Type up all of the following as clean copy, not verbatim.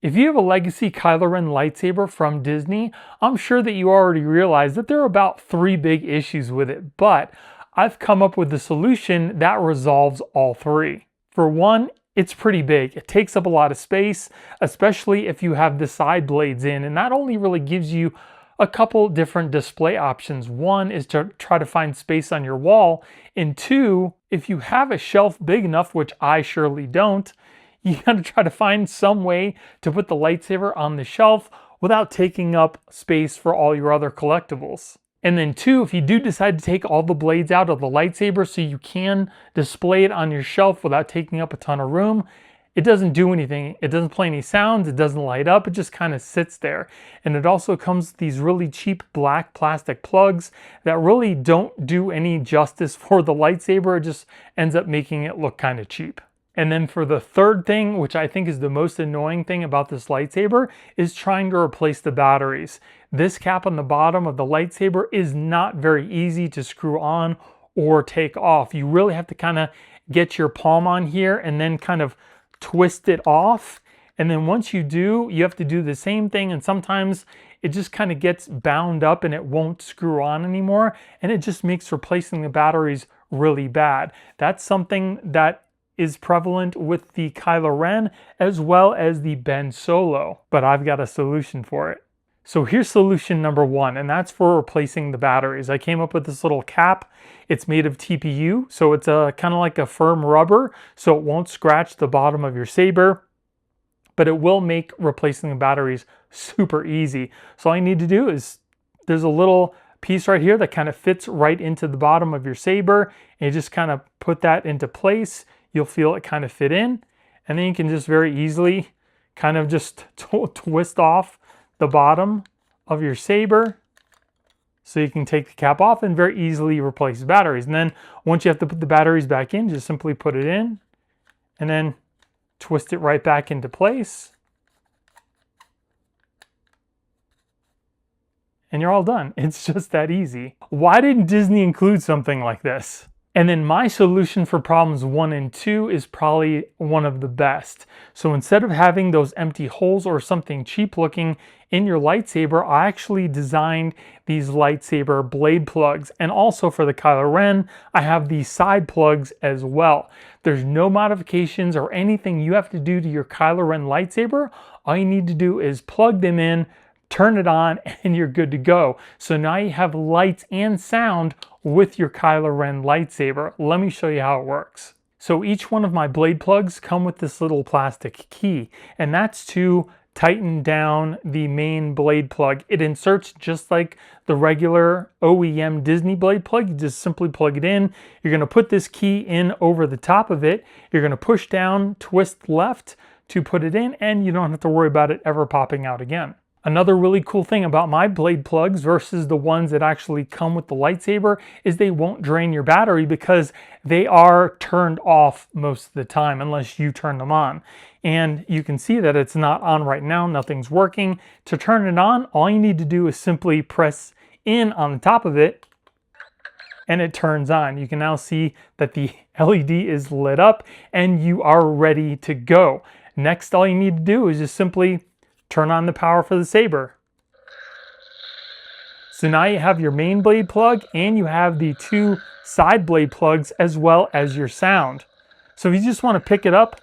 If you have a legacy Kylo Ren lightsaber from Disney, I'm sure that you already realize that there are about 3 big issues with it, but I've come up with a solution that resolves all 3. For one, it's pretty big. It takes up a lot of space, especially if you have the side blades in, and that only really gives you a couple different display options. One is to try to find space on your wall, and two, if you have a shelf big enough, which I surely don't, you gotta try to find some way to put the lightsaber on the shelf without taking up space for all your other collectibles. And then two, if you do decide to take all the blades out of the lightsaber so you can display it on your shelf without taking up a ton of room, it doesn't do anything. It doesn't play any sounds, it doesn't light up, it just kind of sits there. And it also comes with these really cheap black plastic plugs that really don't do any justice for the lightsaber. It just ends up making it look kind of cheap. And then for the third thing, which I think is the most annoying thing about this lightsaber, is trying to replace the batteries. This cap on the bottom of the lightsaber is not very easy to screw on or take off. You really have to kind of get your palm on here and then kind of twist it off. And then once you do, you have to do the same thing, and sometimes it just kind of gets bound up and it won't screw on anymore, and it just makes replacing the batteries really bad. That's something that is prevalent with the Kylo Ren as well as the Ben Solo, but I've got a solution for it. So here's solution number one, and that's for replacing the batteries. I came up with this little cap. It's made of TPU, so it's kind of like a firm rubber, so it won't scratch the bottom of your saber, but it will make replacing the batteries super easy. So all you need to do is, there's a little piece right here that kind of fits right into the bottom of your saber, and you just kind of put that into place. You'll feel it kind of fit in, and then you can just very easily kind of just twist off the bottom of your saber so you can take the cap off and very easily replace the batteries. And then once you have to put the batteries back in, just simply put it in and then twist it right back into place. And you're all done. It's just that easy. Why didn't Disney include something like this? And then my solution for problems 1 and 2 is probably one of the best. So instead of having those empty holes or something cheap looking in your lightsaber, I actually designed these lightsaber blade plugs. And also for the Kylo Ren, I have these side plugs as well. There's no modifications or anything you have to do to your Kylo Ren lightsaber. All you need to do is plug them in, turn it on, and you're good to go. So now you have lights and sound with your Kylo Ren lightsaber. Let me show you how it works. So each one of my blade plugs come with this little plastic key, and that's to tighten down the main blade plug. It inserts just like the regular OEM Disney blade plug. You just simply plug it in. You're going to put this key in over the top of it. You're going to push down, twist left to put it in, and you don't have to worry about it ever popping out again. Another really cool thing about my blade plugs versus the ones that actually come with the lightsaber is they won't drain your battery because they are turned off most of the time unless you turn them on. And you can see that it's not on right now, nothing's working. To turn it on, all you need to do is simply press in on the top of it and it turns on. You can now see that the LED is lit up and you are ready to go. Next, all you need to do is just simply turn on the power for the saber. So now you have your main blade plug and you have the 2 side blade plugs as well as your sound. So if you just want to pick it up,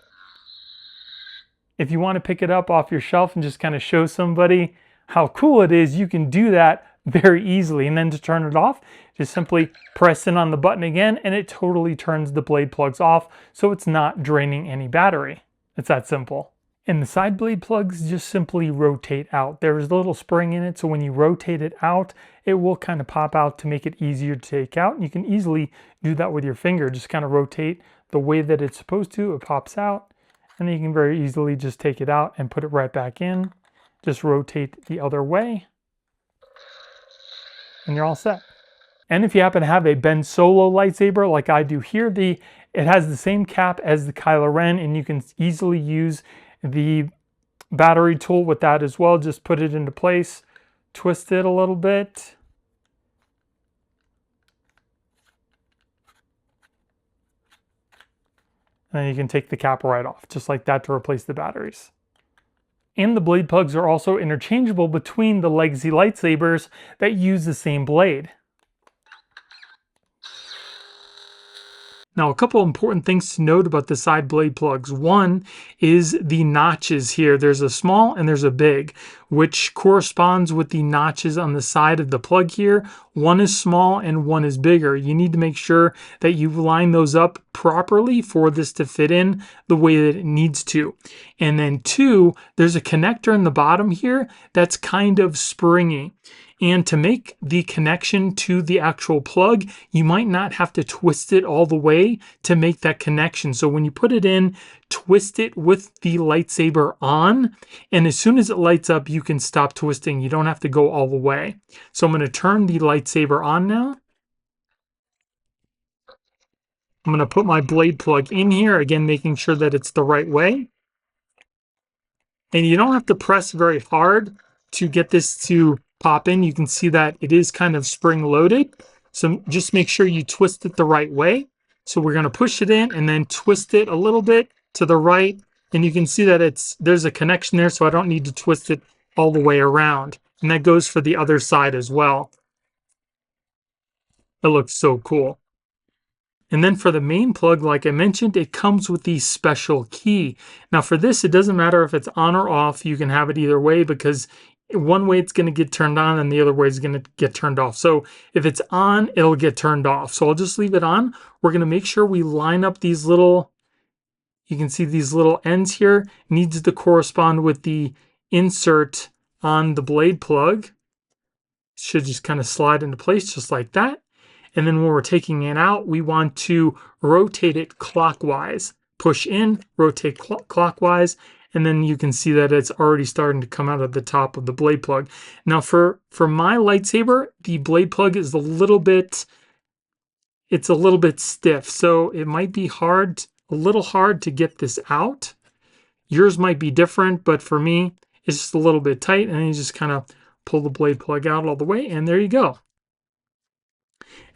off your shelf and just kind of show somebody how cool it is, you can do that very easily. And then to turn it off, just simply press in on the button again and it totally turns the blade plugs off so it's not draining any battery. It's that simple. And the side blade plugs just simply rotate out. There's a little spring in it, so when you rotate it out, it will kind of pop out to make it easier to take out. And you can easily do that with your finger. Just kind of rotate the way that it's supposed to. It pops out, and then you can very easily just take it out and put it right back in. Just rotate the other way, and you're all set. And if you happen to have a Ben Solo lightsaber like I do here, it has the same cap as the Kylo Ren, and you can easily use the battery tool with that as well. Just put it into place, twist it a little bit, and then you can take the cap right off, just like that, to replace the batteries. And the blade plugs are also interchangeable between the legacy lightsabers that use the same blade. Now, a couple important things to note about the side blade plugs. One is the notches here. There's a small and there's a big, which corresponds with the notches on the side of the plug here. One is small and one is bigger. You need to make sure that you line those up properly for this to fit in the way that it needs to. And then two, there's a connector in the bottom here that's kind of springy. And to make the connection to the actual plug, you might not have to twist it all the way to make that connection. So when you put it in, twist it with the lightsaber on, and as soon as it lights up, you can stop twisting. You don't have to go all the way. So I'm going to turn the lightsaber on now. I'm going to put my blade plug in here, again, making sure that it's the right way. And you don't have to press very hard to get this to pop in. You can see that it is kind of spring loaded. So just make sure you twist it the right way. So we're going to push it in and then twist it a little bit to the right. And you can see that there's a connection there, so I don't need to twist it all the way around. And that goes for the other side as well. It looks so cool. And then for the main plug, like I mentioned, it comes with the special key. Now for this, it doesn't matter if it's on or off. You can have it either way, because one way it's going to get turned on and the other way is going to get turned off. So if it's on, it'll get turned off. So I'll just leave it on. We're going to make sure we line up these little, you can see these little ends here, needs to correspond with the insert on the blade plug. It should just kind of slide into place just like that. And then when we're taking it out, we want to rotate it clockwise. Push in, rotate clockwise, and then you can see that it's already starting to come out of the top of the blade plug. Now for my lightsaber, the blade plug is a little bit stiff, so it might be a little hard to get this out. Yours might be different, but for me, it's just a little bit tight, and then you just kind of pull the blade plug out all the way, and there you go.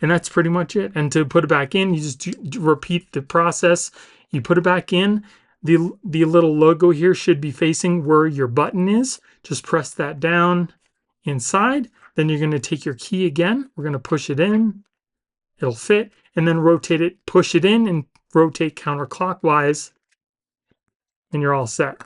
And that's pretty much it. And to put it back in, you just repeat the process. You put it back in. The little logo here should be facing where your button is. Just press that down inside. Then you're going to take your key again. We're going to push it in. It'll fit. And then rotate it, push it in, and rotate counterclockwise. And you're all set.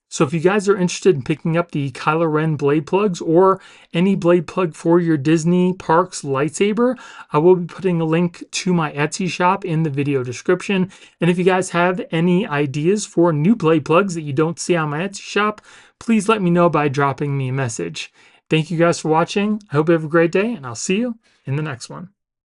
So if you guys are interested in picking up the Kylo Ren blade plugs or any blade plug for your Disney Parks lightsaber, I will be putting a link to my Etsy shop in the video description. And if you guys have any ideas for new blade plugs that you don't see on my Etsy shop, please let me know by dropping me a message. Thank you guys for watching. I hope you have a great day, and I'll see you in the next one.